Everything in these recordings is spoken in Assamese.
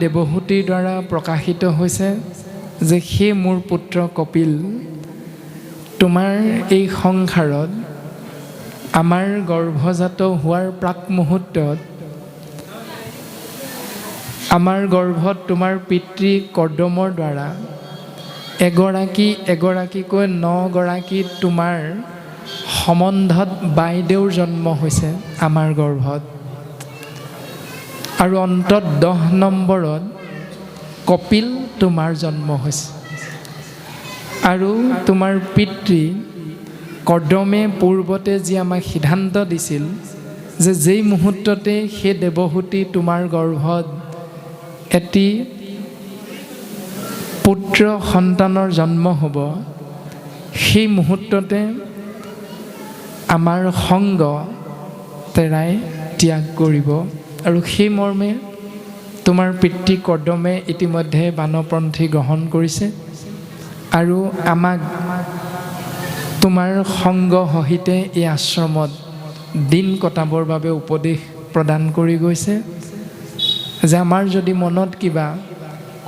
দেৱহূতিৰ দ্বাৰা প্ৰকাশিত হৈছে যে সেই মোৰ পুত্ৰ কপিল, তোমাৰ এই সংসাৰত আমাৰ গৰ্ভজাত হোৱাৰ প্ৰাক মুহূৰ্তত আমাৰ গৰ্ভত তোমাৰ পিতৃ কৰ্দমৰ দ্বাৰা এগৰাকী এগৰাকীকৈ 9 গৰাকী তোমাৰ সম্বন্ধত বাইদেউৰ জন্ম হৈছে আমাৰ গৰ্ভত। আৰু অন্তত 10 নম্বৰত কপিল তোমাৰ জন্ম হৈছে। আৰু তোমাৰ পিতৃ কৰ্দমে পূৰ্বতে যি আমাক সিদ্ধান্ত দিছিল যে যেই মুহূৰ্ততে সেই দেৱহূতি তোমাৰ গৰ্ভত এটি পুত্ৰ সন্তানৰ জন্ম হ'ব, সেই মুহূৰ্ততে আমাৰ সংগ তেৰাই ত্যাগ কৰিব। আৰু সেই মৰ্মে তোমাৰ পিতৃ কৰ্দমে ইতিমধ্যে বানপন্থী গ্ৰহণ কৰিছে আৰু আমাক তোমাৰ সংগ সহিতে এই আশ্ৰমত দিন কটাবৰ বাবে উপদেশ প্ৰদান কৰি গৈছে যে আমাৰ যদি মনত কিবা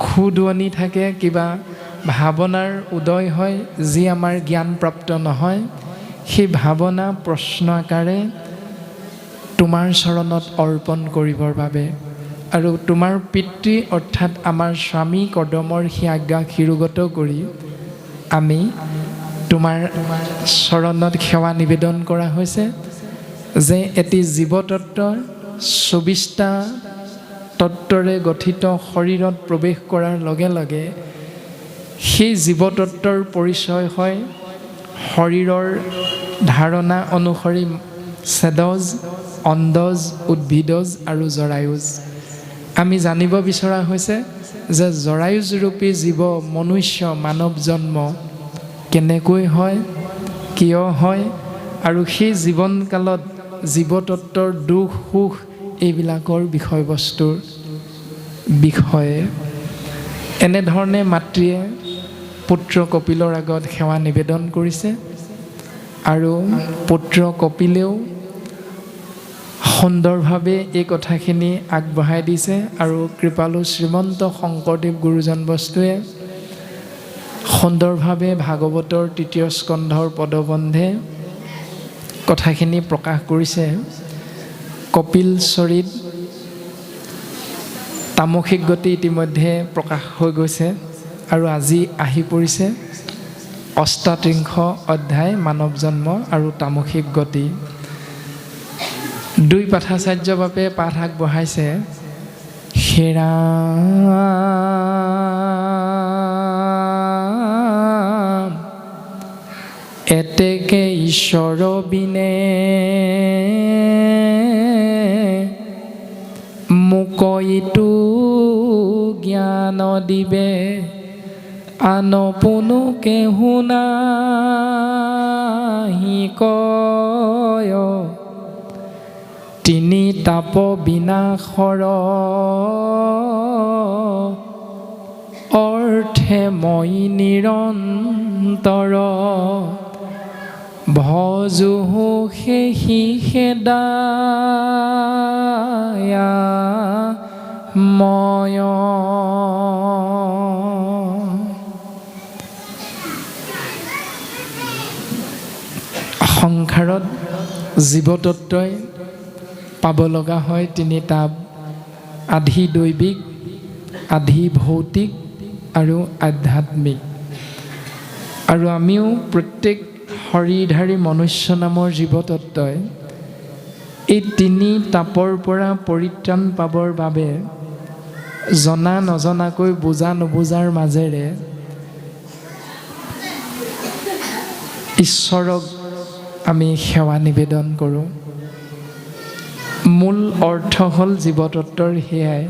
খুদুৱনি থাকে, কিবা ভাৱনাৰ উদয় হয় যি আমাৰ জ্ঞানপ্ৰাপ্ত নহয়, সেই ভাৱনা প্ৰশ্ন আকাৰে তোমাৰ চৰণত অৰ্পণ কৰিবৰ বাবে আৰু তোমাৰ পিতৃ অৰ্থাৎ আমাৰ স্বামী কৰ্দমৰ সেই আজ্ঞা শিৰোগত কৰি আমি তোমাৰ চৰণত সেৱা নিবেদন কৰা হৈছে যে এটি জীৱতত্বৰ 24টা তত্ত্বৰে গঠিত শৰীৰত প্ৰৱেশ কৰাৰ লগে লগে সেই জীৱতত্ত্বৰ পৰিচয় হয় শৰীৰৰ ধাৰণা অনুসৰি ছেদজ, অণ্ডজ, উদ্ভিদজ আৰু জৰায়ুজ। আমি জানিব বিচৰা হৈছে যে জৰায়ুজৰূপী জীৱ মনুষ্য মানৱ জন্ম কেনেকৈ হয়, কিয় হয় আৰু সেই জীৱনকালত জীৱতত্ত্বৰ দুখ সুখ এইবিলাকৰ বিষয়বস্তুৰ বিষয়ে এনেধৰণে মাতৃয়ে পুত্ৰ কপিলৰ আগত সেৱা নিবেদন কৰিছে আৰু পুত্ৰ কপিলেও সুন্দৰভাৱে এই কথাখিনি আগবঢ়াই দিছে। আৰু কৃপালু শ্ৰীমন্ত শংকৰদেৱ গুৰুজন বস্তুৱে সুন্দৰভাৱে ভাগৱতৰ 3য় স্কন্ধৰ পদবন্ধে কথাখিনি প্ৰকাশ কৰিছে। কপিল চৰিত তামসিক গতি ইতিমধ্যে প্ৰকাশ হৈ গৈছে আৰু আজি আহি পৰিছে 38 অধ্যায় মানৱ জন্ম আৰু তামসিক গতি। 2 পাঠাচাৰ্য বাপে পাঠ আগবঢ়াইছে। হেৰা এতেকে ঈশ্বৰ বিনে মোক ইটো জ্ঞান দিবে, আন পোনোকে শুনাহি কয়, তিনি তাপ বিনাশৰ অৰ্থে মই নিৰন্তৰ, ভজোহো সেহি সেদায়া ময়। সংসাৰত জীৱতত্ত্বই পাব লগা হয় 3 তাপ, আধি দৈবিক, আধি ভৌতিক আৰু আধ্যাত্মিক। আৰু আমিও প্ৰত্যেক শৰীৰধাৰী মনুষ্য নামৰ জীৱতত্ত্বই এই 3 তাপৰ পৰা পৰিত্ৰাণ পাবৰ বাবে জনা নজনাকৈ বুজা নুবুজাৰ মাজেৰে ঈশ্বৰক আমি সেৱা নিবেদন কৰোঁ। মূল অৰ্থ হ'ল জীৱতত্ত্বৰ সেয়াই,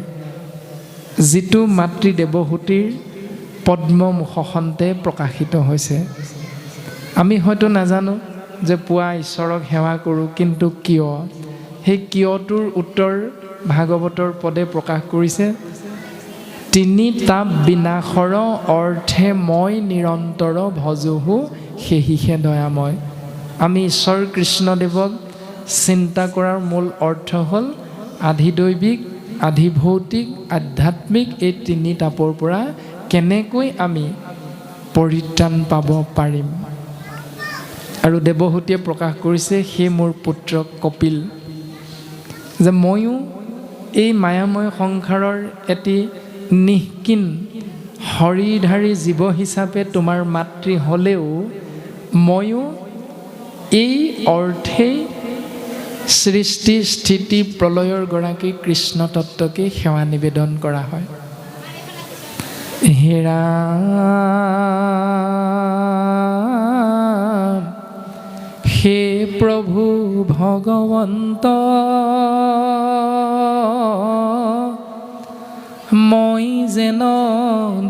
যিটো মাতৃ দেৱহূতিৰ পদ্ম মুখখনতে প্ৰকাশিত হৈছে। আমি হয়তো নাজানো যে পুৱা ঈশ্বৰক সেৱা কৰোঁ, কিন্তু কিয়? সেই কিয়টোৰ উত্তৰ ভাগৱতৰ পদে প্ৰকাশ কৰিছে। 3 তাপ বিনাশৰ অৰ্থে মই নিৰন্তৰ, ভজোহো সেহিহে দয়াময়। আমি ঈশ্বৰ কৃষ্ণদেৱক চিন্তা কৰাৰ মূল অৰ্থ হ'ল আধিদৈৱিক, আধিভৌতিক আধ্যাত্মিক এই তিনি তাপৰ পৰা কেনেকৈ আমি পৰিত্ৰাণ পাব পাৰিম। আৰু দেৱহূতিয়ে প্ৰকাশ কৰিছে সেই মোৰ পুত্ৰ কপিল, যে ময়ো এই মায়াময় সংসাৰৰ এটি নিষ্কিন শৰীৰধাৰী জীৱ হিচাপে তোমাৰ মাতৃ হ'লেও ময়ো এই অৰ্থেই সৃষ্টি স্থিতি প্ৰলয়ৰ গৰাকী কৃষ্ণ তত্ত্বকে সেৱা নিবেদন কৰা হয়। হে ৰাম, হে প্ৰভু ভগৱন্ত, মই যেন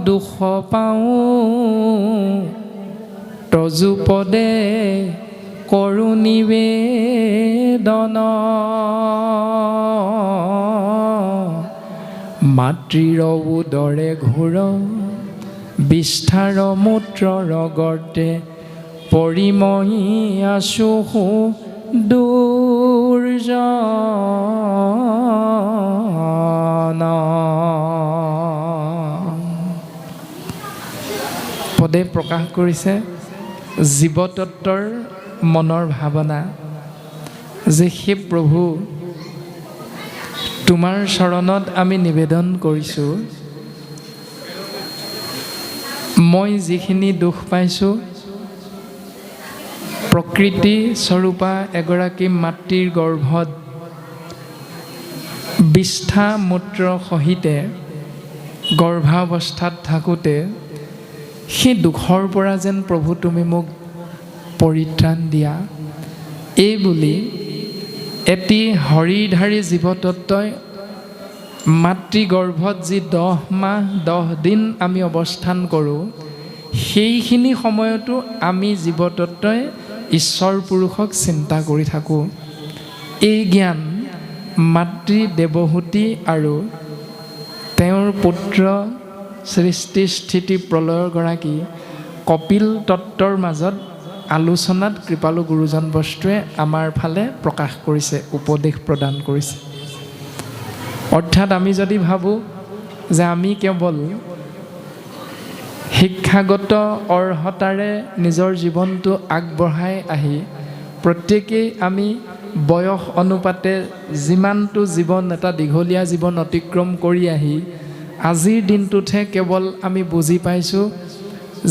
দুখ পাওঁ, তজুপদে কৰো নিবেদন। মাতৃৰ উদৰে ঘোৰ বিস্তাৰ মূত্ৰৰ গৰ্তে পৰিমহি আছো দুৰ্জন। পদে প্ৰকাশ কৰিছে জীৱতত্বৰ মনৰ ভাৱনা, যে হে প্ৰভু, তোমাৰ চৰণত আমি নিবেদন কৰিছোঁ, মই যিখিনি দুখ পাইছোঁ প্ৰকৃতি স্বৰূপা এগৰাকী মাতৃৰ গৰ্ভত বিষ্ঠা মূত্ৰ সহিতে গৰ্ভাৱস্থাত থাকোঁতে সেই দুখৰ পৰা যেন প্ৰভু তুমি মোক পৰিত্ৰাণ দিয়া, এই বুলি এটি শৰীৰধাৰী জীৱতত্ত্বই মাতৃগৰ্ভত যি 10 মাহ 10 দিন আমি অৱস্থান কৰোঁ, সেইখিনি সময়তো আমি জীৱতত্ত্বই ঈশ্বৰ পুৰুষক চিন্তা কৰি থাকোঁ। এই জ্ঞান মাতৃ দেৱহূতি আৰু তেওঁৰ পুত্ৰ সৃষ্টি স্থিতি প্ৰলয়ৰ গৰাকী কপিল তত্ত্বৰ মাজত আলোচনাত কৃপালু গুৰুজন বস্তুৱে আমাৰ ফালে প্ৰকাশ কৰিছে, উপদেশ প্ৰদান কৰিছে। অৰ্থাৎ আমি যদি ভাবোঁ যে আমি কেৱল শিক্ষাগত অৰ্হতাৰে নিজৰ জীৱনটো আগবঢ়াই আহি প্ৰত্যেকেই আমি বয়স অনুপাতে যিমানটো জীৱন এটা দীঘলীয়া জীৱন অতিক্ৰম কৰি আহি আজিৰ দিনটোতহে কেৱল আমি বুজি পাইছোঁ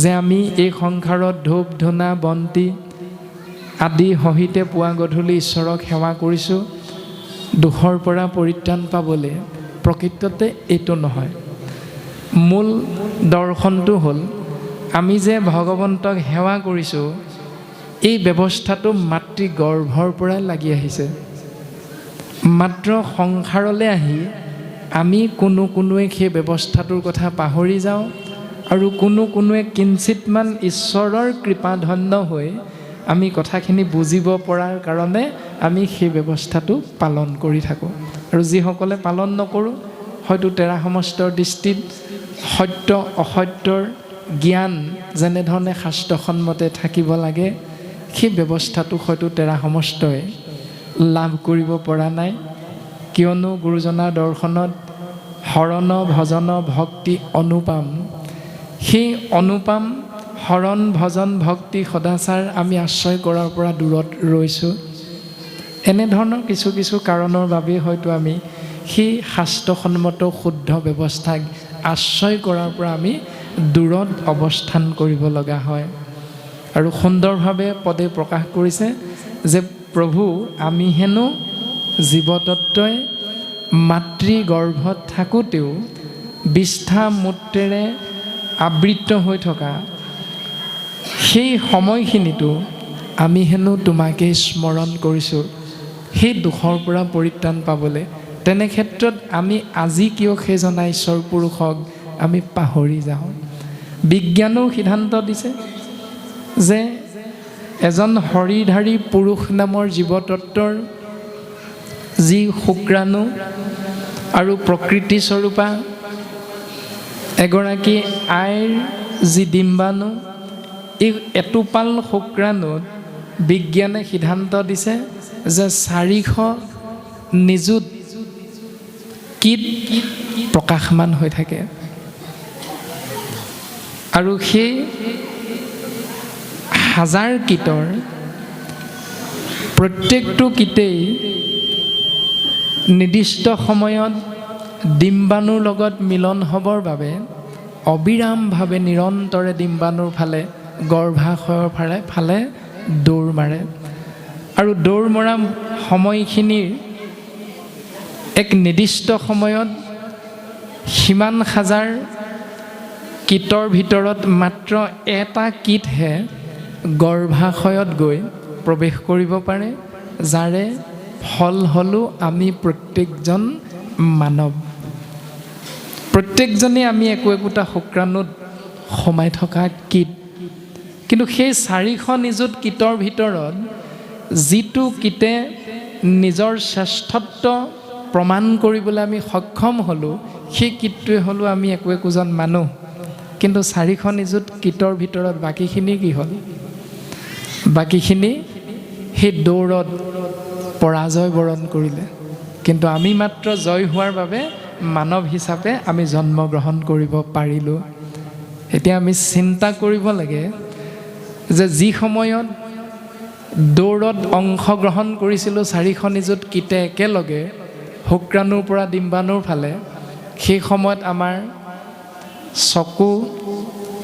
যে আমি এই সংসাৰত ধূপ ধূনা বন্তি আদি সহিতে পুৱা গধূলি ঈশ্বৰক সেৱা কৰিছোঁ দুখৰ পৰা পৰিত্ৰাণ পাবলৈ। প্ৰকৃততে এইটো নহয়। মূল দৰ্শনটো হ'ল আমি যে ভগৱন্তক সেৱা কৰিছোঁ, এই ব্যৱস্থাটো মাতৃ গৰ্ভৰ পৰাই লাগি আহিছে। মাত্ৰ সংসাৰলৈ আহি আমি কোনোৱে সেই ব্যৱস্থাটোৰ কথা পাহৰি যাওঁ আৰু কোনোৱে কিঞ্চিতমান ঈশ্বৰৰ কৃপাধন্য হৈ আমি কথাখিনি বুজিব পৰাৰ কাৰণে আমি সেই ব্যৱস্থাটো পালন কৰি থাকোঁ। আৰু যিসকলে পালন নকৰোঁ, হয়তো তেৰা সমষ্টৰ দৃষ্টিত সত্য অসত্যৰ জ্ঞান যেনেধৰণে শাস্ত্ৰসন্মতে থাকিব লাগে, সেই ব্যৱস্থাটো হয়তো তেৰা সমষ্টই লাভ কৰিব পৰা নাই। কিয়নো গুৰুজনাৰ দৰ্শনত শৰণ ভজন ভক্তি অনুপাম, সেই অনুপাম শৰণ ভজন ভক্তি সদাচাৰ আমি আশ্ৰয় কৰাৰ পৰা দূৰত ৰৈছোঁ। এনেধৰণৰ কিছু কাৰণৰ বাবেই হয়তো আমি সেই শাস্ত্ৰসন্মত শুদ্ধ ব্যৱস্থাক আশ্ৰয় কৰাৰ পৰা আমি দূৰত অৱস্থান কৰিব লগা হয়। আৰু সুন্দৰভাৱে পদে প্ৰকাশ কৰিছে যে প্ৰভু, আমি হেনো জীৱতত্ত্বই মাতৃ গৰ্ভত থাকোঁতেও বিষ্ঠা মূত্ৰেৰে আবৃত হৈ থকা সেই সময়খিনিতো আমি হেনো তোমাকেই স্মৰণ কৰিছোঁ সেই দুখৰ পৰা পৰিত্ৰাণ পাবলৈ। তেনে ক্ষেত্ৰত আমি আজি কিয় সেইজনা ঈশ্বৰ পুৰুষক আমি পাহৰি যাওঁ। বিজ্ঞানেও সিদ্ধান্ত দিছে যে এজন শৰীৰধাৰী পুৰুষ নামৰ জীৱতত্ত্বৰ যি শুক্ৰাণু আৰু প্ৰকৃতি স্বৰূপা এগৰাকী আইৰ যি ডিম্বাণু, এই এটোপাল শুক্ৰাণুত বিজ্ঞানে সিদ্ধান্ত দিছে যে 400 নিযুত কীট প্ৰকাশমান হৈ থাকে। আৰু সেই হাজাৰ কীটৰ প্ৰত্যেকটো কীটেই নিৰ্দিষ্ট সময়ত ডিম্বাণুৰ লগত মিলন হ'বৰ বাবে অবিৰামভাৱে নিৰন্তৰে ডিম্বাণুৰ ফালে গৰ্ভাশয়ৰ ফালে দৌৰ মাৰে। আৰু দৌৰ মৰা সময়খিনিৰ এক নিৰ্দিষ্ট সময়ত সিমান হাজাৰ কীটৰ ভিতৰত মাত্ৰ এটা কীটহে গৰ্ভাশয়ত গৈ প্ৰৱেশ কৰিব পাৰে, যাৰে ফল হ'লো আমি প্ৰত্যেকজন মানৱ। প্ৰত্যেকজনে আমি একোটা শুক্ৰাণুত সোমাই থকা কীট। কিন্তু সেই 400 নিযুত কীটৰ ভিতৰত যিটো কীটে নিজৰ শ্ৰেষ্ঠত্ব প্ৰমাণ কৰিবলৈ আমি সক্ষম হ'লোঁ, সেই কীটটোৱে হ'লো আমি একোজন মানুহ। কিন্তু 400 নিযুত কীটৰ ভিতৰত বাকীখিনি কি হ'ল? বাকীখিনি সেই দৌৰত পৰাজয় বৰণ কৰিলে। কিন্তু আমি মাত্ৰ জয় হোৱাৰ বাবে মানৱ হিচাপে আমি জন্মগ্ৰহণ কৰিব পাৰিলোঁ। এতিয়া আমি চিন্তা কৰিব লাগে যে যি সময়ত দৌৰত অংশগ্ৰহণ কৰিছিলোঁ 400 নিযুত কীটে একেলগে শুক্ৰাণুৰ পৰা ডিম্বাণুৰ ফালে, সেই সময়ত আমাৰ চকু,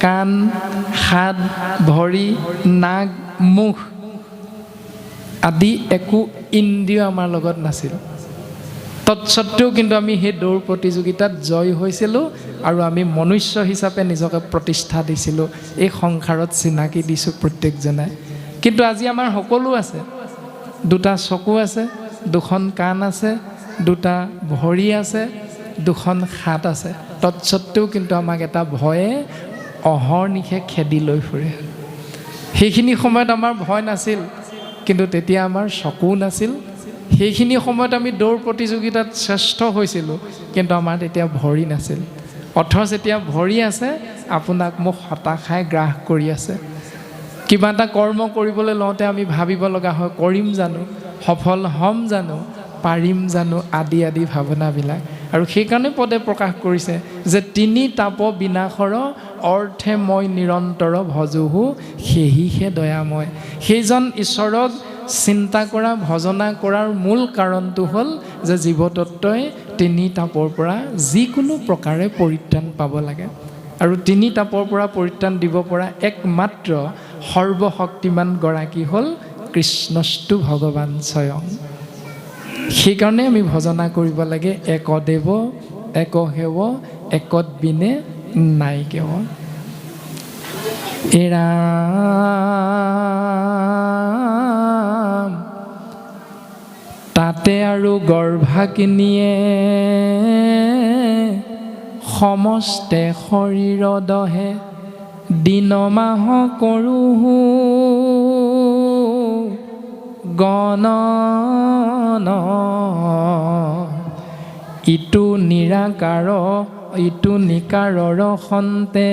কাণ, হাত, ভৰি, নাক, মুখ আদি একো ইন্দ্ৰিয় আমাৰ লগত নাছিল। তৎসত্ত্বেও কিন্তু আমি সেই দৌৰ প্ৰতিযোগিতাত জয় হৈছিলোঁ আৰু আমি মনুষ্য হিচাপে নিজকে প্ৰতিষ্ঠা দিছিলোঁ, এই সংসাৰত চিনাকি দিছোঁ প্ৰত্যেকজনে। কিন্তু আজি আমাৰ সকলো আছে, 2টা চকু আছে, 2খন কাণ আছে, 2টা ভৰি আছে, 2খন হাত আছে। তৎসত্ত্বেও কিন্তু আমাক এটা ভয়ে অহৰ্নিশে খেদি লৈ ফুৰে। সেইখিনি সময়ত আমাৰ ভয় নাছিল, কিন্তু তেতিয়া আমাৰ চকুও নাছিল। সেইখিনি সময়ত আমি দৌৰ প্ৰতিযোগিতাত শ্ৰেষ্ঠ হৈছিলোঁ, কিন্তু আমাৰ তেতিয়া ভৰি নাছিল। অথচ এতিয়া ভৰি আছে, আপোনাক মোক হতাশাই গ্ৰাস কৰি আছে। কিবা এটা কৰ্ম কৰিবলৈ লওঁতে আমি ভাবিব লগা হয়, কৰিম জানো, সফল হ'ম জানো, পাৰিম জানো, আদি আদি ভাৱনাবিলাক। আৰু সেইকাৰণে পদে প্ৰকাশ কৰিছে যে 3 তাপ বিনাশৰ অৰ্থে মই নিৰন্তৰ ভজোহো সেহিহে দয়াময়। সেইজন ঈশ্বৰক চিন্তা কৰা, ভজনা কৰাৰ মূল কাৰণটো হ'ল যে জীৱতত্বই 3 তাপৰ পৰা যিকোনো প্ৰকাৰে পৰিত্ৰাণ পাব লাগে। আৰু 3 তাপৰ পৰা পৰিত্ৰাণ দিব পৰা একমাত্ৰ সৰ্বশক্তিমান গৰাকী হ'ল কৃষ্ণস্তু ভগৱান স্বয়ং। সেইকাৰণে আমি ভজনা কৰিব লাগে, একদেৱ এক সেৱ একত বিনে নাই কেৱ। এৰাম তাতে আৰু গৰ্ভাকিনিয়ে সমস্তে শৰীৰ দহে দিন মাহ কৰোঁ গণন। ইটো নিৰাকাৰ ইটো নিকাৰৰ সন্তে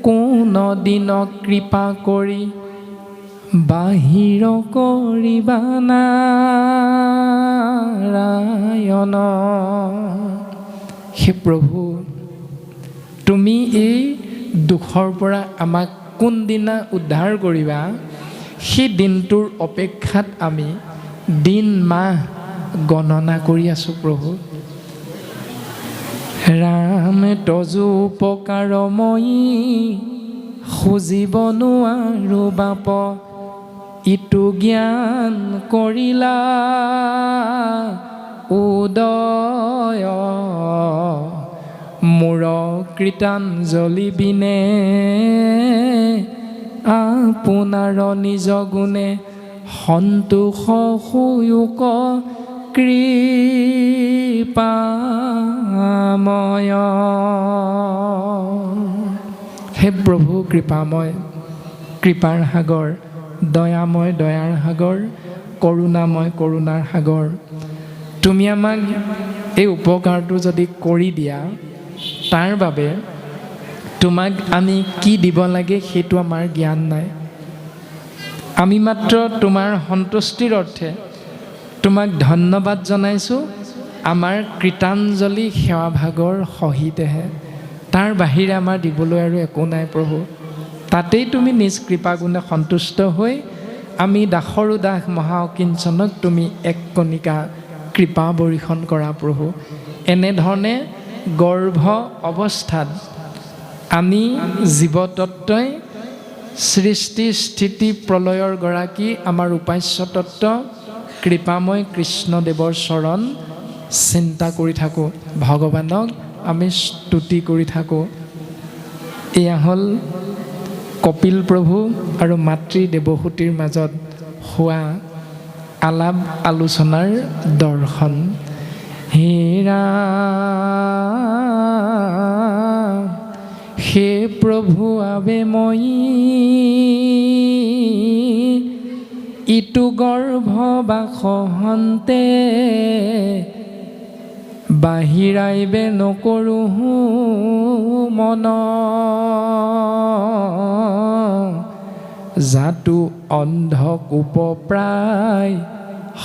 কোন দিন কৃপা কৰি বাহিৰ কৰিবা নাৰায়ণ। হে প্ৰভু, তুমি এই দুখৰ পৰা আমাক কোনদিনা উদ্ধাৰ কৰিবা, সেই দিনটোৰ অপেক্ষাত আমি দিন মাহ গণনা কৰি আছোঁ প্ৰভু। ৰাম তজু উপকাৰময়ী খুজিব নোৱাৰো বাপ, ইটো জ্ঞান কৰিলা উদয় মোৰ কৃতাঞ্জলি বিনে আপোনাৰ নিজ গুণে সন্তোষ সুয়োগ কৃপাময়। হে প্ৰভু কৃপাময়, কৃপাৰ সাগৰ, দয়াময় দয়াৰ সাগৰ, কৰোণাময় কৰোণাৰ সাগৰ, তুমি আমাক এই উপকাৰটো যদি কৰি দিয়া, তাৰ বাবে তোমাক আমি কি দিব লাগে সেইটো আমাৰ জ্ঞান নাই। আমি মাত্ৰ তোমাৰ সন্তুষ্টিৰ অৰ্থে, তোমাক ধন্যবাদ জনাইছোঁ আমাৰ কৃতাঞ্জলি সেৱাভাগৰ সহিতেহে। তাৰ বাহিৰে আমাৰ দিবলৈ আৰু একো নাই প্ৰভু। তাতেই তুমি নিজ কৃপাগুণে সন্তুষ্ট হৈ আমি দাসৰো দাস মহা অকিঞ্চনক তুমি এক কণিকা কৃপা বৰ্ষণ কৰা প্ৰভু। এনেধৰণে গৰ্ভ অৱস্থাত আমি জীৱতত্ত্বই সৃষ্টি স্থিতি প্ৰলয়ৰ গৰাকী আমাৰ উপাস্য তত্ত্ব কৃপাময় কৃষ্ণদেৱৰ চৰণ চিন্তা কৰি থাকোঁ, ভগৱানক আমি স্তুতি কৰি থাকোঁ। এয়া হ'ল কপিল প্ৰভু আৰু মাতৃ দেৱহূতিৰ মাজত হোৱা আলাপ আলোচনাৰ দৰ্শন। হেৰা হে প্ৰভু আবে মই ইটো গৰ্ভ বাসহন্তে বাহিৰাইবে নকৰোঁ মন জাতু অন্ধকূপ প্ৰায়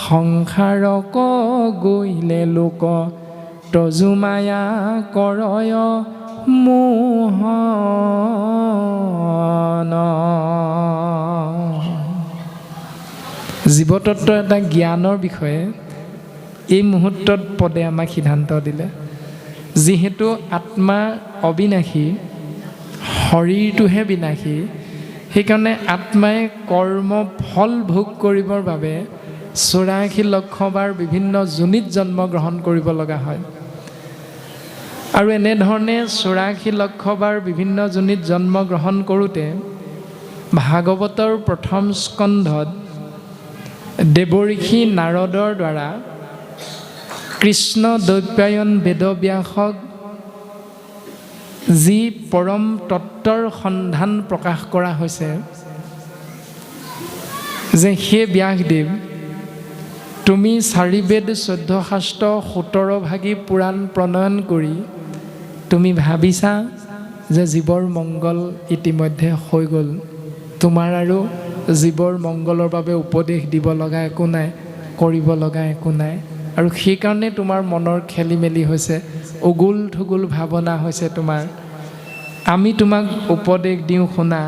সংসাৰক গৈলে লোক তজুমায়া কৰয় মোহন। জীৱতত্ত্ব এটা জ্ঞানৰ বিষয়ে এই মুহূৰ্তত পদে আমাক সিদ্ধান্ত দিলে। যিহেতু আত্মা অবিনাশী, শৰীৰটোহে বিনাশী, সেইকাৰণে আত্মাই কৰ্ম ফল ভোগ কৰিবৰ বাবে 84 লক্ষ বাৰ বিভিন্ন যোনিত জন্ম গ্ৰহণ কৰিব লগা হয়। আৰু এনেধৰণে 84 লক্ষ বাৰ বিভিন্ন যোনিত জন্ম গ্ৰহণ কৰোঁতে ভাগৱতৰ প্ৰথম স্কন্ধত দেৱঋষি নাৰদৰ দ্বাৰা কৃষ্ণ দৈপায়ন বেদব্যাসক যি পৰম তত্ত্বৰ সন্ধান প্ৰকাশ কৰা হৈছে যে হে ব্যাসদেৱ, তুমি 4 বেদ 14 শাস্ত্ৰ 17 ভাগী পুৰাণ প্ৰণয়ন কৰি তুমি ভাবিছা যে জীৱৰ মংগল ইতিমধ্যে হৈ গ'ল, তোমাৰ আৰু জীৱৰ মংগলৰ বাবে উপদেশ দিব লগা একো নাই, কৰিব লগা একো নাই। আৰু সেইকাৰণে তোমাৰ মনৰ খেলি মেলি হৈছে, উগুল থুগুল ভাৱনা হৈছে তোমাৰ। আমি তোমাক উপদেশ দিওঁ শুনা,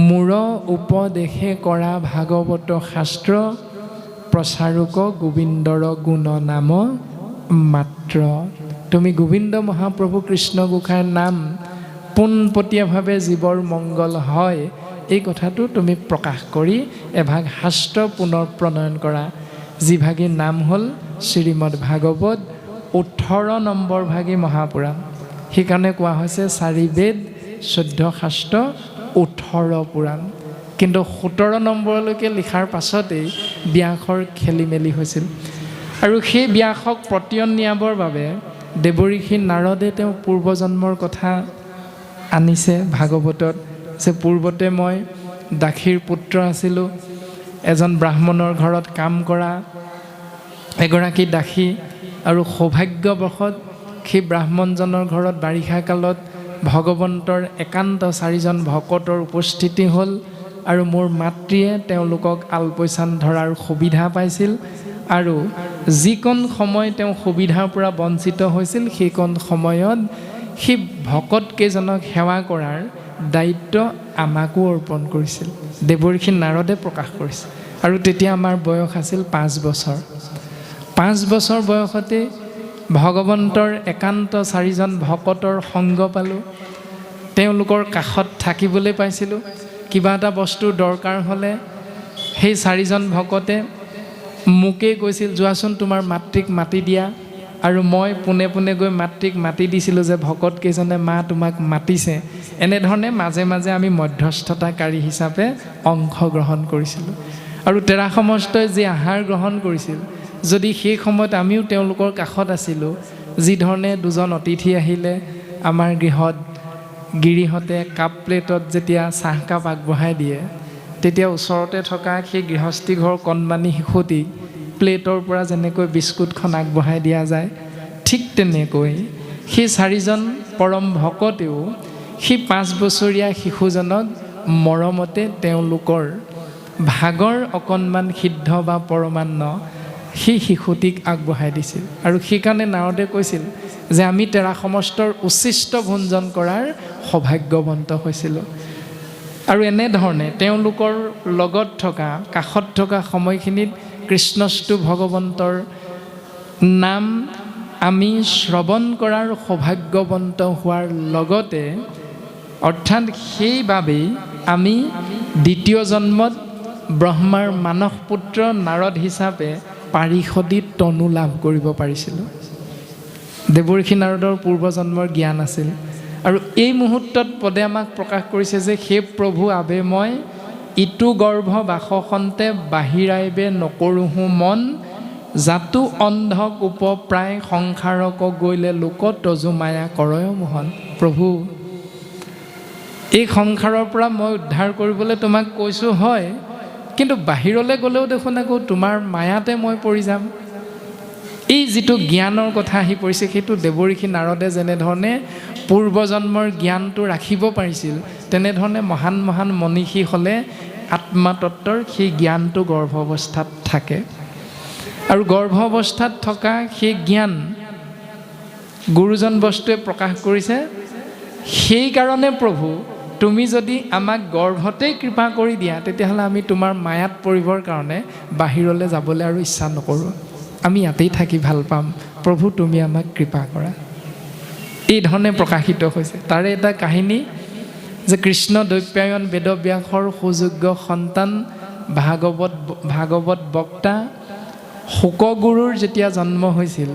মূৰ উপদেশে কৰা ভাগৱত শাস্ত্ৰ প্ৰচাৰক গোবিন্দৰ গুণ নাম মাত্ৰ। তুমি গোবিন্দ মহাপ্ৰভু কৃষ্ণ গোসাঁইৰ নাম পোনপটীয়াভাৱে জীৱৰ মংগল হয় এই কথাটো তুমি প্ৰকাশ কৰি এভাগ শাস্ত্ৰ পুনৰ প্ৰণয়ন কৰা, যি ভাগীৰ নাম হ'ল শ্ৰীমদ ভাগৱত 18 নম্বৰ ভাগী মহাপুৰাণ। সেইকাৰণে কোৱা হৈছে 4 বেদ 14 শাস্ত্ৰ 18 পুৰাণ। কিন্তু 17 নম্বৰলৈকে লিখাৰ পাছতেই ব্যাসৰ খেলি মেলি হৈছিল। আৰু সেই ব্যাসক প্ৰতিয়ন নিয়াবৰ বাবে দেৱঋষি নাৰদে তেওঁ পূৰ্বজন্মৰ কথা আনিছে ভাগৱতত, যে পূৰ্বতে মই দাসীৰ পুত্ৰ আছিলোঁ, এজন ব্ৰাহ্মণৰ ঘৰত কাম কৰা এগৰাকী দাসী, আৰু সৌভাগ্যবশত সেই ব্ৰাহ্মণজনৰ ঘৰত বাৰিষা কালত ভগৱন্তৰ একান্ত 4জন ভকতৰ উপস্থিতি হ'ল, আৰু মোৰ মাতৃয়ে তেওঁলোকক আলপৈচান ধৰাৰ সুবিধা পাইছিল। আৰু যিকণ সময় তেওঁ সুবিধাৰ পৰা বঞ্চিত হৈছিল, সেইকণ সময়ত সেই ভকতকেইজনক সেৱা কৰাৰ দায়িত্ব আমাকো অৰ্পণ কৰিছিল। দেৱঋষি নাৰদে প্ৰকাশ কৰিছিল। আৰু তেতিয়া আমাৰ বয়স আছিল 5 বছৰ। 5 বছৰ বয়সতে ভগৱন্তৰ একান্ত 4জন ভকতৰ সংগ পালোঁ, তেওঁলোকৰ কাষত থাকিবলৈ পাইছিলোঁ। কিবা এটা বস্তুৰ দৰকাৰ হ'লে সেই 4জন ভকতে মোকেই কৈছিল, যোৱাচোন তোমাৰ মাতৃক মাতি দিয়া। আৰু মই পোনে পোনে গৈ মাতৃক মাতি দিছিলোঁ যে ভকতকেইজনে মা তোমাক মাতিছে। এনেধৰণে মাজে মাজে আমি মধ্যস্থতাকাৰী হিচাপে অংশগ্ৰহণ কৰিছিলোঁ। আৰু তেৰা সমস্তই যি আহাৰ গ্ৰহণ কৰিছিল, যদি সেই সময়ত আমিও তেওঁলোকৰ কাষত আছিলোঁ, যিধৰণে 2জন অতিথি আহিলে আমাৰ গৃহত, গিৰিহঁতে কাপ প্লেটত যেতিয়া চাহকাপ আগবঢ়াই দিয়ে, তেতিয়া ওচৰতে থকা সেই গৃহস্থী ঘৰ কণমানি শিশুটিক প্লেটৰ পৰা যেনেকৈ বিস্কুটখন আগবঢ়াই দিয়া যায়, ঠিক তেনেকৈ সেই 4জন পৰম ভকতেও সেই 5 বছৰীয়া শিশুজনক মৰমতে তেওঁলোকৰ ভাগৰ অকণমান সিদ্ধ বা পৰমান্ন সেই শিশুটিক আগবঢ়াই দিছিল। আৰু সেইকাৰণে নাৰদে কৈছিল যে আমি তেৰা সমস্তৰ উচ্ছিষ্ট ভোজন কৰাৰ সৌভাগ্যৱন্ত হৈছিলোঁ। আৰু এনেধৰণে তেওঁলোকৰ লগত থকা কাষত থকা সময়খিনিত কৃষ্ণস্তু ভগৱন্তৰ নাম আমি শ্ৰৱণ কৰাৰ সৌভাগ্যৱন্ত হোৱাৰ লগতে অৰ্থাৎ সেইবাবেই আমি দ্বিতীয় জন্মত ব্ৰহ্মাৰ মানস পুত্ৰ নাৰদ হিচাপে পাৰিষদী তনু লাভ কৰিব পাৰিছিলোঁ। দেৱৰ্ষি নাৰদৰ পূৰ্বজন্মৰ জ্ঞান আছিল। আৰু এই মুহূৰ্তত পদে আমাক প্ৰকাশ কৰিছে যে হে প্ৰভু আবে মই ইটো গৰ্ভ বাসসন্তে বাহিৰাইবে নকৰোঁহো মন, জাতো অন্ধ কোপ প্ৰায় সংসাৰক গৈলে লোক তজু মায়া কৰয় মোহন। প্ৰভু, এই সংসাৰৰ পৰা মই উদ্ধাৰ কৰিবলৈ তোমাক কৈছোঁ হয়, কিন্তু বাহিৰলৈ গ'লেও দেখোন আকৌ তোমাৰ মায়াতে মই পৰি যাম। এই যিটো জ্ঞানৰ কথা আহি পৰিছে সেইটো দেৱৰ্ষি নাৰদে যেনেধৰণে পূৰ্বজন্মৰ জ্ঞানটো ৰাখিব পাৰিছিল, তেনেধৰণে মহান মহান মনীষী হ'লে আত্মাতত্বৰ সেই জ্ঞানটো গৰ্ভ অৱস্থাত থাকে। আৰু গৰ্ভ অৱস্থাত থকা সেই জ্ঞান গুৰুজন বস্তুৱে প্ৰকাশ কৰিছে। সেইকাৰণে প্ৰভু তুমি যদি আমাক গৰ্ভতেই কৃপা কৰি দিয়া, তেতিয়াহ'লে আমি তোমাৰ মায়াত পৰিবৰ কাৰণে বাহিৰলৈ যাবলৈ আৰু ইচ্ছা নকৰোঁ, আমি ইয়াতেই থাকি ভাল পাম, প্ৰভু তুমি আমাক কৃপা কৰা। এই ধৰণে প্ৰকাশিত হৈছে। তাৰে এটা কাহিনী যে কৃষ্ণ দৈপ্যায়ন বেদব্যাসৰ সুযোগ্য সন্তান ভাগৱত বক্তা শুকগুৰুৰ যেতিয়া জন্ম হৈছিল,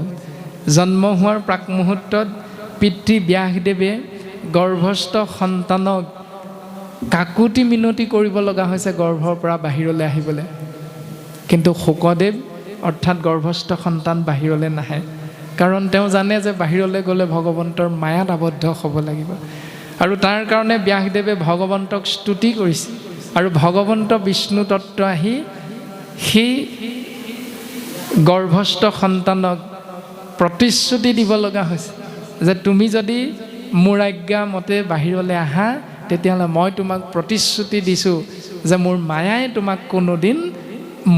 জন্ম হোৱাৰ প্ৰাক মুহূৰ্তত পিতৃ ব্যাসদেৱে গৰ্ভস্থ সন্তানক কাকুতি মিনতি কৰিব লগা হৈছে গৰ্ভৰ পৰা বাহিৰলৈ আহিবলৈ। কিন্তু শুকদেৱ অৰ্থাৎ গৰ্ভস্থ সন্তান বাহিৰলৈ নাহে, কাৰণ তেওঁ জানে যে বাহিৰলৈ গ'লে ভগৱন্তৰ মায়াত আবদ্ধ হ'ব লাগিব। আৰু তাৰ কাৰণে ব্যাসদেৱে ভগৱন্তক স্তুতি কৰিছে। আৰু ভগৱন্ত বিষ্ণু তত্ত্ব আহি সেই গৰ্ভস্থ সন্তানক প্ৰতিশ্ৰুতি দিব লগা হৈছে যে তুমি যদি মোৰ আজ্ঞা মতে বাহিৰলৈ আহা, তেতিয়াহ'লে মই তোমাক প্ৰতিশ্ৰুতি দিছোঁ যে মোৰ মায়াই তোমাক কোনোদিন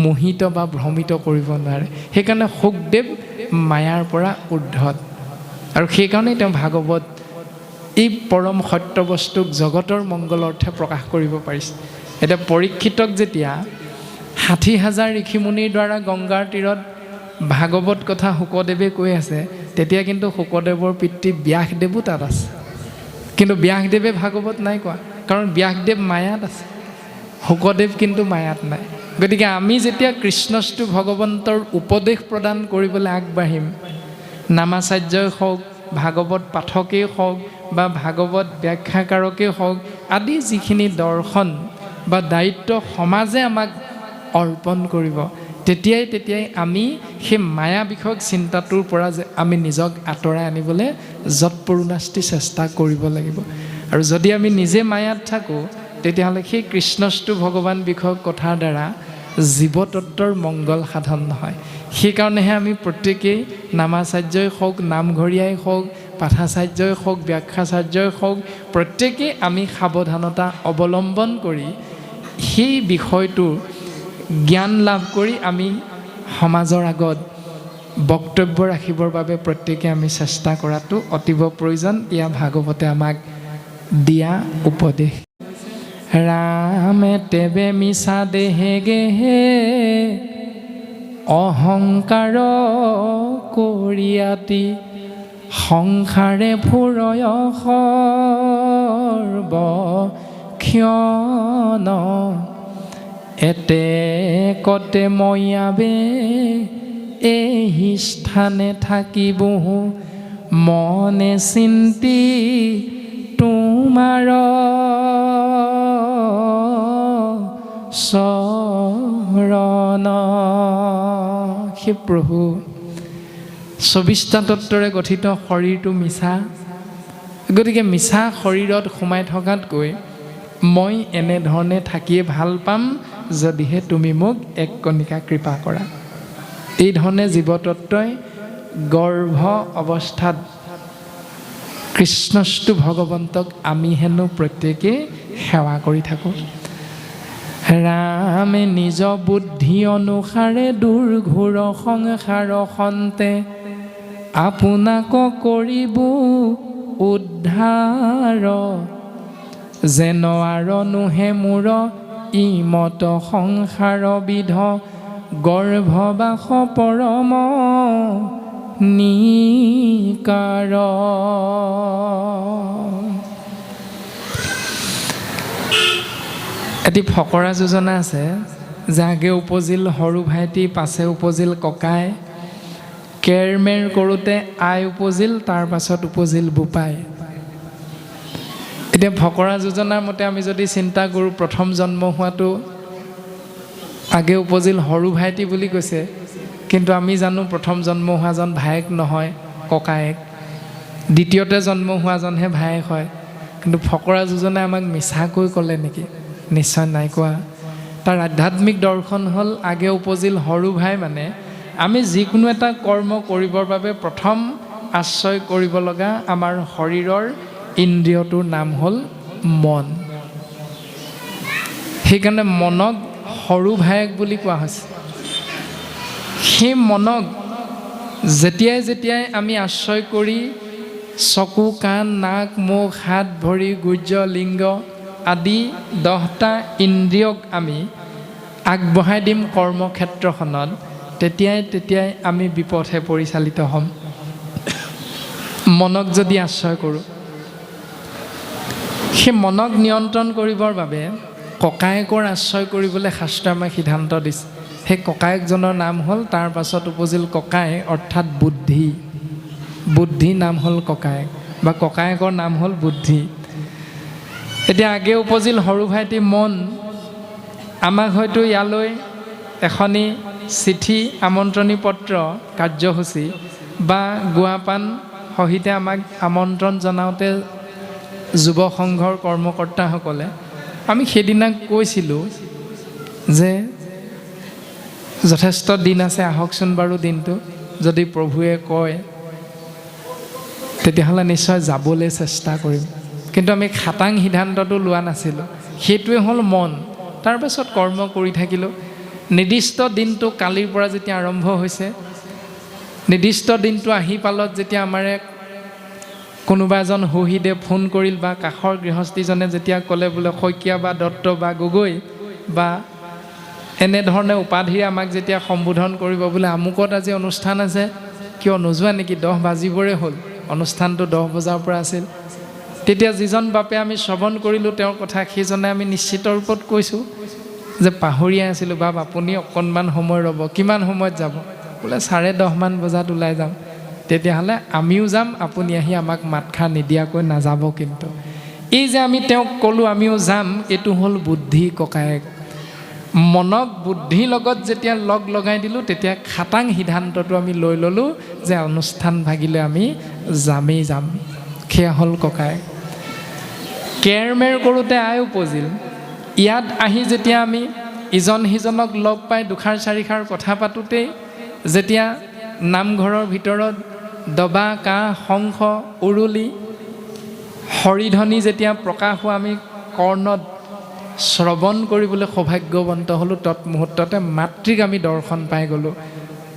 মোহিত বা ভ্ৰমিত কৰিব নোৱাৰে। সেইকাৰণে শুকদেৱ মায়াৰ পৰা উৰ্ধত। আৰু সেইকাৰণেই তেওঁ ভাগৱত এই পৰম সত্য বস্তুক জগতৰ মংগল অৰ্থে প্ৰকাশ কৰিব পাৰিছে। এতিয়া পৰীক্ষিতক যেতিয়া 60,000 ঋষিমুনিৰ দ্বাৰা গংগাৰ তীৰত ভাগৱত কথা শুকদেৱে কৈ আছে, তেতিয়া কিন্তু শুকদেৱৰ পিতৃ ব্যাসদেৱো তাত আছে। কিন্তু ব্যাসদেৱে ভাগৱত নাই কোৱা, কাৰণ ব্যাসদেৱ মায়াত আছে, শুকদেৱ কিন্তু মায়াত নাই। গতিকে আমি যেতিয়া কৃষ্ণস্তু ভগৱন্তৰ উপদেশ প্ৰদান কৰিবলৈ আগবাঢ়িম, নামাচাৰ্যই হওক, ভাগৱত পাঠকেই হওক বা ভাগৱত ব্যাখ্যাকাৰকেই হওক, আদি যিখিনি দৰ্শন বা দায়িত্ব সমাজে আমাক অৰ্পণ কৰিব, তেতিয়াই আমি সেই মায়া বিষয়ক চিন্তাটোৰ পৰা যে আমি নিজক আঁতৰাই আনিবলৈ যৎপৰোনাস্তি চেষ্টা কৰিব লাগিব। আৰু যদি আমি নিজে মায়াত থাকোঁ, তেতিয়াহ'লে সেই কৃষ্ণস্তু ভগৱান বিষয়ক কথাৰ দ্বাৰা জীৱতত্বৰ মংগল সাধন নহয়। সেইকাৰণেহে আমি প্ৰত্যেকেই নামাচাৰ্যই হওক, নামঘৰীয়াই হওক, পাঠাচাৰ্যই হওক, ব্যাখ্যাচাৰ্যই হওক, প্ৰত্যেকেই আমি সাৱধানতা অৱলম্বন কৰি সেই বিষয়টোৰ জ্ঞান লাভ কৰি আমি সমাজৰ আগত বক্তব্য ৰাখিবৰ বাবে প্ৰত্যেকে আমি চেষ্টা কৰাটো অতীৱ প্ৰয়োজন। এয়া ভাগৱতে আমাক দিয়া উপদেশ। ৰামে তেবে মিছা দেহে গেহে অহংকাৰ কৰিয়াতি, সংসাৰে ফুৰয় সৰ্বক্ষণ, এতে কতে ময়াবে এই স্থানে থাকিবহো, মনে চিন্তি তোমাৰ চৰণ। হে প্ৰভু, 24টা তত্ত্বৰে গঠিত শৰীৰটো মিছা। গতিকে মিছা শৰীৰত সোমাই থকাতকৈ মই এনেধৰণে থাকিয়ে ভাল পাম যদিহে তুমি মোক এক কণিকা কৃপা কৰা। এই ধৰণে জীৱতত্ত্বই গৰ্ভ অৱস্থাত কৃষ্ণস্তু ভগৱন্তক আমি হেনো প্ৰত্যেকেই সেৱা কৰি থাকোঁ। ৰামে নিজ বুদ্ধি অনুসাৰে দুৰ্ঘোৰ সংসাৰ সন্তে আপোনাক কৰিব উদ্ধাৰ যেন আৰু নোহে মোৰ ইমত সংসাৰ বিধ গৰ্ভবাস পৰম নিকাৰ। এটি ফকৰা যোজনা আছে যে আগে উপজিল সৰু ভাইটি পাছে উপজিল ককাই, কেৰমেৰ কৰোঁতে আই উপজিল তাৰ পাছত উপজিল বোপাই। এতিয়া ফকৰা যোজনাৰ মতে আমি যদি চিন্তা কৰোঁ, প্ৰথম জন্ম হোৱাটো আগে উপজিল সৰু ভাইটি বুলি কৈছে, কিন্তু আমি জানো প্ৰথম জন্ম হোৱাজন ভায়েক নহয়, ককায়েক। দ্বিতীয়তে জন্ম হোৱাজনহে ভায়েক হয়। কিন্তু ফকৰা যোজনাই আমাক মিছাকৈ ক'লে নেকি? নিশ্চয় নাই কোৱা। তাৰ আধ্যাত্মিক দৰ্শন হ'ল আগে উপজিল সৰু ভাই, মানে আমি যিকোনো এটা কৰ্ম কৰিবৰ বাবে প্ৰথম আশ্ৰয় কৰিব লগা আমাৰ শৰীৰৰ ইন্দ্ৰিয়টোৰ নাম হ'ল মন। সেইকাৰণে মনক সৰু ভায়েক বুলি কোৱা হৈছে। সেই মনক যেতিয়াই যেতিয়াই আমি আশ্ৰয় কৰি চকু, কাণ, নাক, মুখ, হাত, ভৰি, গুহ্য, লিংগ আদি 10টা ইন্দ্ৰিয়ক আমি আগবঢ়াই দিম কৰ্মক্ষেত্ৰখনত, তেতিয়াই আমি বিপথে পৰিচালিত হ'ম। মনক যদি আশ্ৰয় কৰোঁ, সেই মনক নিয়ন্ত্ৰণ কৰিবৰ বাবে ককায়েকৰ আশ্ৰয় কৰিবলৈ শাস্ত্ৰই আমাক সিদ্ধান্ত দিছে। সেই ককায়েকজনৰ নাম হ'ল, তাৰ পাছত উপজিল ককায়েক, অৰ্থাৎ বুদ্ধি। বুদ্ধি নাম হ'ল ককায়েক, বা ককায়েকৰ নাম হ'ল বুদ্ধি। এতিয়া আগে উপজিল সৰু ভাইটি মন। আমাক হয়তো ইয়ালৈ এখনি চিঠি, আমন্ত্ৰণী পত্ৰ, কাৰ্যসূচী বা গুৱাপান সহিতে আমাক আমন্ত্ৰণ জনাওঁতে যুৱ সংঘৰ কৰ্মকৰ্তাসকলে আমি সেইদিনা কৈছিলোঁ যে যথেষ্ট দিন আছে, আহকচোন বাৰু দিনটো, যদি প্ৰভুৱে কয় তেতিয়াহ'লে নিশ্চয় যাবলৈ চেষ্টা কৰিম। কিন্তু আমি খাটাং সিদ্ধান্তটো লোৱা নাছিলোঁ। সেইটোৱে হ'ল মন। তাৰপাছত কৰ্ম কৰি থাকিলোঁ। নিৰ্দিষ্ট দিনটো কালিৰ পৰা যেতিয়া আৰম্ভ হৈছে, নিৰ্দিষ্ট দিনটো আহি পালত যেতিয়া আমাৰে কোনোবা এজন সহিদে ফোন কৰিল বা কাষৰ গৃহস্থীজনে যেতিয়া ক'লে বোলে শইকীয়া বা দত্ত বা গগৈ বা এনেধৰণে উপাধিৰে আমাক যেতিয়া সম্বোধন কৰিব, বোলে আমুকত আজি অনুষ্ঠান আছে, কিয় নোযোৱা নেকি? 10 বাজিবৰে হ'ল, অনুষ্ঠানটো 10 বজাৰ পৰা আছিল। তেতিয়া যিজন বাপে আমি শ্ৰৱণ কৰিলোঁ তেওঁৰ কথা, সেইজনে আমি নিশ্চিত ৰূপত কৈছোঁ যে পাহৰিয়াই আছিলোঁ বাপ, আপুনি অকণমান সময় ৰ'ব। কিমান সময়ত যাব? বোলে 10:30 বজাত ওলাই যাম। তেতিয়াহ'লে আমিও যাম, আপুনি আহি আমাক মাতষাৰ নিদিয়াকৈ নাযাব। কিন্তু এই যে আমি তেওঁক ক'লোঁ আমিও যাম, এইটো হ'ল বুদ্ধি ককায়েক। মনক বুদ্ধিৰ লগত যেতিয়া লগ লগাই দিলোঁ, তেতিয়া খাটাং সিদ্ধান্তটো আমি লৈ ল'লোঁ যে অনুষ্ঠান ভাগিলে আমি যামেই যাম। সেয়া হ'ল ককায়েক। কেৰমেৰ কৰোঁতে আই উপজিল। ইয়াত আহি যেতিয়া আমি ইজন সিজনক লগ পাই দুষাৰ চাৰিষাৰ কথা পাতোঁতেই যেতিয়া নামঘৰৰ ভিতৰত দবা, কাঁহ, শংখ, উৰুলি, হৰিধ্বনি যেতিয়া প্ৰকাশ হোৱা আমি কৰ্ণত শ্ৰৱণ কৰিবলৈ সৌভাগ্যৱন্ত হ'লোঁ, তৎমুহূৰ্ততে মাতৃক আমি দৰ্শন পাই গ'লোঁ।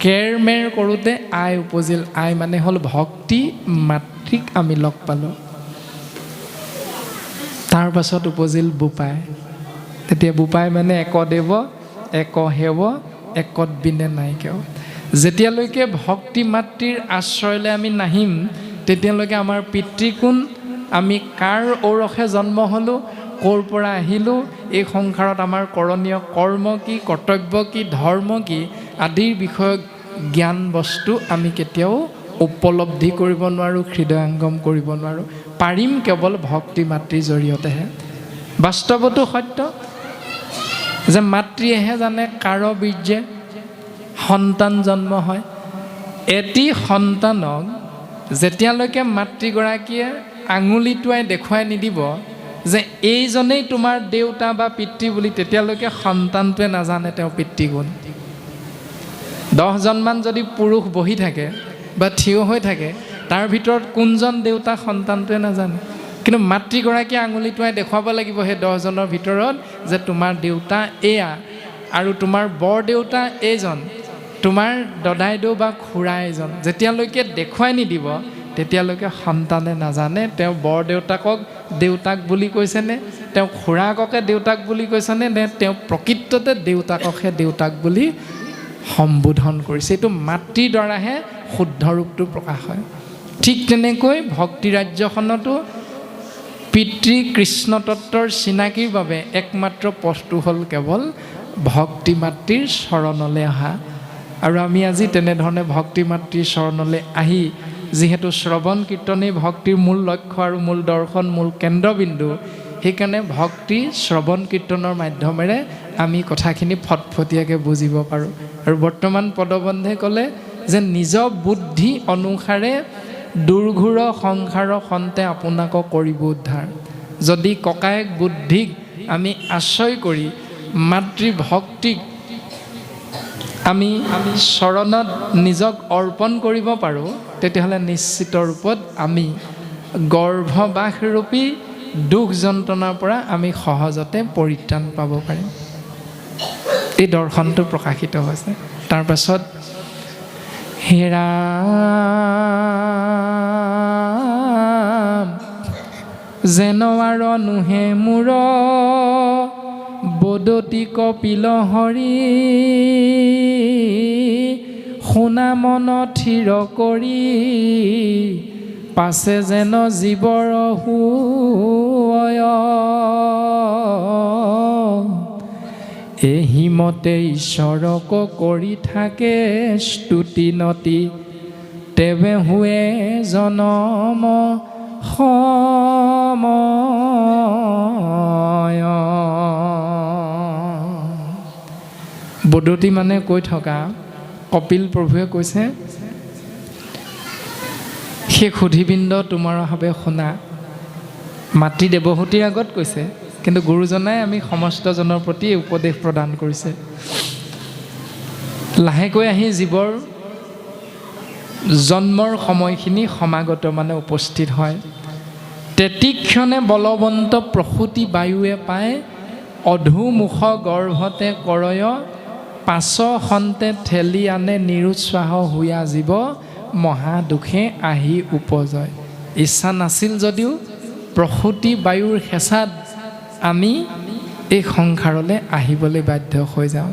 কেৰমেৰ কৰোঁতে আই উপজিল। আই মানে হ'ল ভক্তি, মাতৃক আমি লগ পালোঁ। তাৰ পাছত উপজিল বোপাই। তেতিয়া বোপাই মানে একদেৱ এক সেৱ একত বিনে নাইকেও। যেতিয়ালৈকে ভক্তি মাতৃৰ আশ্ৰয়লৈ আমি নাহিম, তেতিয়ালৈকে আমাৰ পিতৃকোণ, আমি কাৰ ঔৰসে জন্ম হ'লোঁ, ক'ৰ পৰা আহিলোঁ, এই সংসাৰত আমাৰ কৰণীয় কৰ্ম কি, কৰ্তব্য কি, ধৰ্ম কি আদিৰ বিষয়ক জ্ঞান বস্তু আমি কেতিয়াও উপলব্ধি কৰিব নোৱাৰোঁ, হৃদয়ংগম কৰিব নোৱাৰোঁ। পাৰিম কেৱল ভক্তি মাতৃৰ জৰিয়তেহে। বাস্তৱতো সত্য যে মাতৃয়েহে জানে কাৰ বীৰ্যে সন্তান জন্ম হয়। এটি সন্তানক যেতিয়ালৈকে মাতৃগৰাকীয়ে আঙুলি টোৱাই দেখুৱাই নিদিব যে এইজনেই তোমাৰ দেউতা বা পিতৃ বুলি, তেতিয়ালৈকে সন্তানটোৱে নাজানে তেওঁ পিতৃগুণ। 10জনমান যদি পুৰুষ বহি থাকে বা থিয় হৈ থাকে, তাৰ ভিতৰত কোনজন দেউতা সন্তানটোৱে নাজানে। কিন্তু মাতৃগৰাকীয়ে আঙুলি টোৱাই দেখুৱাব লাগিব সেই 10জনৰ ভিতৰত যে তোমাৰ দেউতা এয়া আৰু তোমাৰ বৰ দেউতা এইজন, তোমাৰ দদাইদেউ বা খুৰা এজন। যেতিয়ালৈকে দেখুৱাই নিদিব তেতিয়ালৈকে সন্তানে নাজানে তেওঁ বৰ দেউতাকক দেউতাক বুলি কৈছেনে, তেওঁ খুৰাককে দেউতাক বুলি কৈছেনে, নে তেওঁ প্ৰকৃততে দেউতাককহে দেউতাক বুলি সম্বোধন কৰিছে। এইটো মাতৃৰ দ্বাৰাহে শুদ্ধ ৰূপটো প্ৰকাশ হয়। ঠিক তেনেকৈ ভক্তি ৰাজ্যখনতো পিতৃ কৃষ্ণ তত্ত্বৰ চিনাকিৰ বাবে একমাত্ৰ পথটো হ'ল কেৱল ভক্তি মাতৃৰ চৰণলৈ অহা। আৰু আমি আজি তেনেধৰণে ভক্তি মাতৃৰ চৰণলৈ আহি যিহেতু শ্ৰৱণ কীৰ্তনেই ভক্তিৰ মূল লক্ষ্য আৰু মূল দৰ্শন, মূল কেন্দ্ৰবিন্দু, সেইকাৰণে ভক্তি শ্ৰৱণ কীৰ্তনৰ মাধ্যমেৰে আমি কথাখিনি ফটফটীয়াকৈ বুজিব পাৰোঁ। আৰু বৰ্তমান পদবন্ধে ক'লে যে নিজ বুদ্ধি অনুসাৰে দুৰ্ঘোৰ সংসাৰ সন্তে আপোনাকো কৰিব উদ্ধাৰ। যদি ককায়েক বুদ্ধিক আমি আশ্ৰয় কৰি মাতৃভক্তিক আমি চৰণত নিজক অৰ্পণ কৰিব পাৰোঁ, তেতিয়াহ'লে নিশ্চিত ৰূপত আমি গৰ্ভবাসৰূপী দুখ যন্ত্ৰণাৰ পৰা আমি সহজতে পৰিত্ৰাণ পাব পাৰিম। এই দৰ্শনটো প্ৰকাশিত হৈছে। তাৰপাছত হেৰা যেনৱাৰ নোহে মূৰ বদতি কপিল হৰি, শুনা মন থিৰ কৰি পাছে যেন জীৱৰ হুয়। এহিমতে ঈশ্বৰক কৰি থাকে স্তুতি নতি, তেবে হুৱে জনম সময়। বদতি মানে কৈ থকা কপিল প্ৰভুৱে কৈছে, সেই সুধিবৃন্দ তোমাৰ ভাৱে শুনা। মাতৃ দেৱহূতিৰ আগত কৈছে, কিন্তু গুৰুজনাই আমি সমস্তজনৰ প্ৰতি উপদেশ প্ৰদান কৰিছে। লাহেকৈ আহি জীৱৰ জন্মৰ সময়খিনি সমাগত মানে উপস্থিত হয়। তেতিক্ষণে বলৱন্ত প্ৰসূতি বায়ুৱে পায়, অধুমুখ গৰ্ভতে কৰয়, পাছ সন্তে ঠেলি আনে নিৰুৎসাহ হুয়া জীৱ, মহা দুখে আহি উপজয়। ইচ্ছা নাছিল যদিও প্ৰসূতি বায়ুৰ হেঁচাত আমি এই সংসাৰলৈ আহিবলৈ বাধ্য হৈ যাওঁ।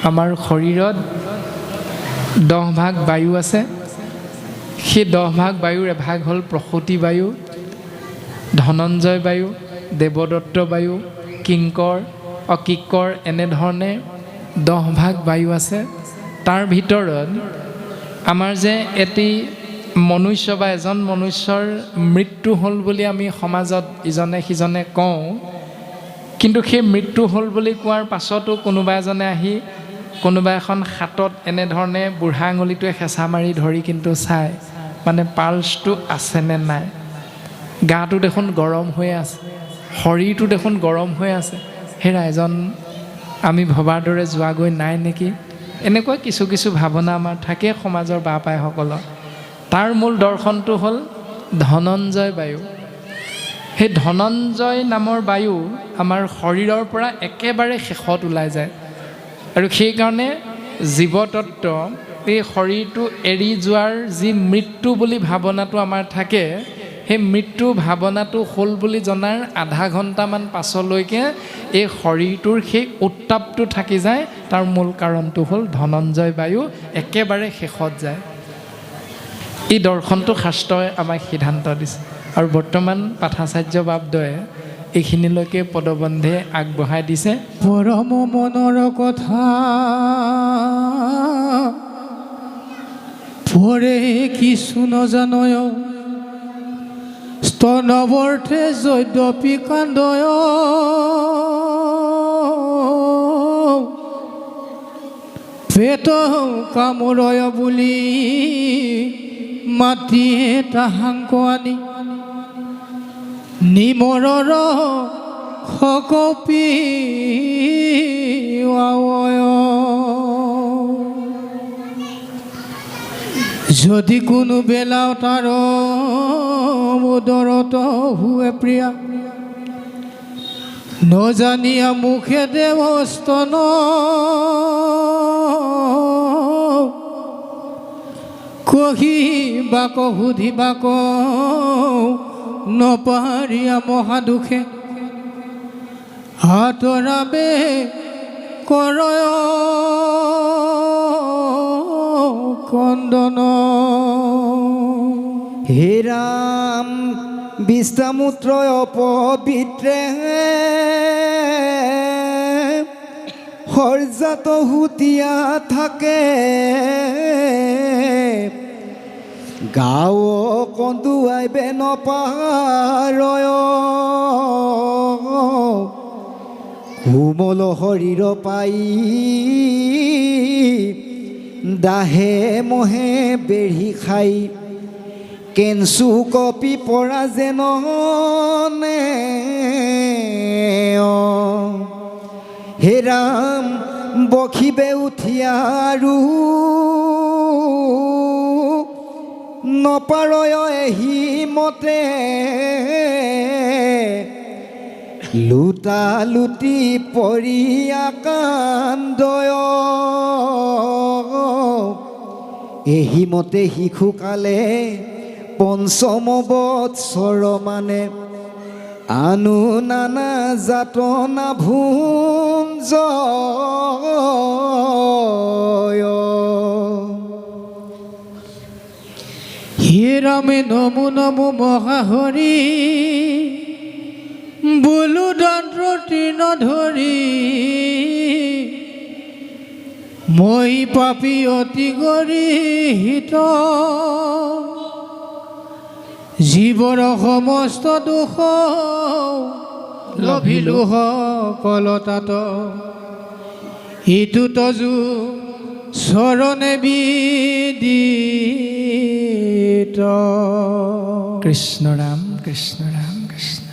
আমাৰ শৰীৰত 10 ভাগ বায়ু আছে। সেই 10 ভাগ বায়ুৰ এভাগ হ'ল প্ৰসূতি বায়ু, ধনঞ্জয় বায়ু, দেৱদত্ত বায়ু, কিংকৰ, অকিকৰ, এনেধৰণে 10 ভাগ বায়ু আছে। তাৰ ভিতৰত আমাৰ যে এটি মনুষ্য বা এজন মনুষ্যৰ মৃত্যু হ'ল বুলি আমি সমাজত ইজনে সিজনে কওঁ, কিন্তু সেই মৃত্যু হ'ল বুলি কোৱাৰ পাছতো কোনোবা এজনে আহি কোনোবা এখন হাতত এনেধৰণে বুঢ়া আঙুলিটোৱে হেঁচা মাৰি ধৰি কিন্তু চায়, মানে পালছটো আছেনে নাই, গাটো দেখোন গৰম হৈ আছে, শৰীৰটো দেখোন গৰম হৈ আছে, হেৰা এজন আমি ভবাৰ দৰে যোৱাগৈ নাই নেকি। এনেকুৱা কিছু কিছু ভাৱনা আমাৰ থাকে সমাজৰ বাপ পাইসকলৰ। তাৰ মূল দৰ্শনটো হ'ল ধনঞ্জয় বায়ু। সেই ধনঞ্জয় নামৰ বায়ু আমাৰ শৰীৰৰ পৰা একেবাৰে শেষত ওলাই যায়। আৰু সেইকাৰণে জীৱতত্ত্ব এই শৰীৰটো এৰি যোৱাৰ যি মৃত্যু বুলি ভাৱনাটো আমাৰ থাকে, সেই মৃত্যু ভাৱনাটো হ'ল বুলি জনাৰ আধা ঘণ্টামান পাছলৈকে এই শৰীৰটোৰ সেই উত্তাপটো থাকি যায়। তাৰ মূল কাৰণটো হ'ল ধনঞ্জয় বায়ু একেবাৰে শেষত যায়। এই দৰ্শনটো শাস্ত্ৰই আমাক সিদ্ধান্ত দিছে। আৰু বৰ্তমান পাঠাচাৰ্য বাবদয়ে এইখিনিলৈকে পদবন্ধে আগবঢ়াই দিছে। পৰম মনৰ কথা পৰে কিছু নজানয়, স্তনবৰ্থে যদ্যপি কান্দয়, পেট কামুৰয় বুলি মাতিয়ে তাহাংক আনি, নিমৰৰ খকপি যদি কোনো বেলাও তাৰ উদৰত হুৱে প্ৰিয়া নজানিয়া মুখে দেৱস্তন কহিবা ক সুধিবা ক নপাহৰিয়া মহাদুখে আঁতৰাবে কৰয় কন্দন হে ৰাম বিশ্বামূত্ৰ অপবিত্ৰে হৰজাত হুতিয়া থাকে গাঁও কন্দুৱাইবে নপাৰয় কোমল শৰীৰ পাই দাহে মহে বেঢ়ি খাই কেঞ্চু কপি পৰা যেন হে ৰাম বখিবে উঠিয়া আৰু নপাৰয় এহি মতে লুটা লুটি পৰি আকান্দয় এহি মতে শিশুকালে পঞ্চম বৎসৰ মানে আনু নানা যাতনা ভুঞ্জ হে ৰামে নমো নমো মহাহৰি বোলো দন্ত্ৰ তৃণ ধৰি মই পাপী অতি গৰিহিত জীৱৰ সমস্ত দুখ লভিলো সকলতাত ইটো তজু চৰণে বিদিত কৃষ্ণ ৰাম কৃষ্ণ ৰাম কৃষ্ণ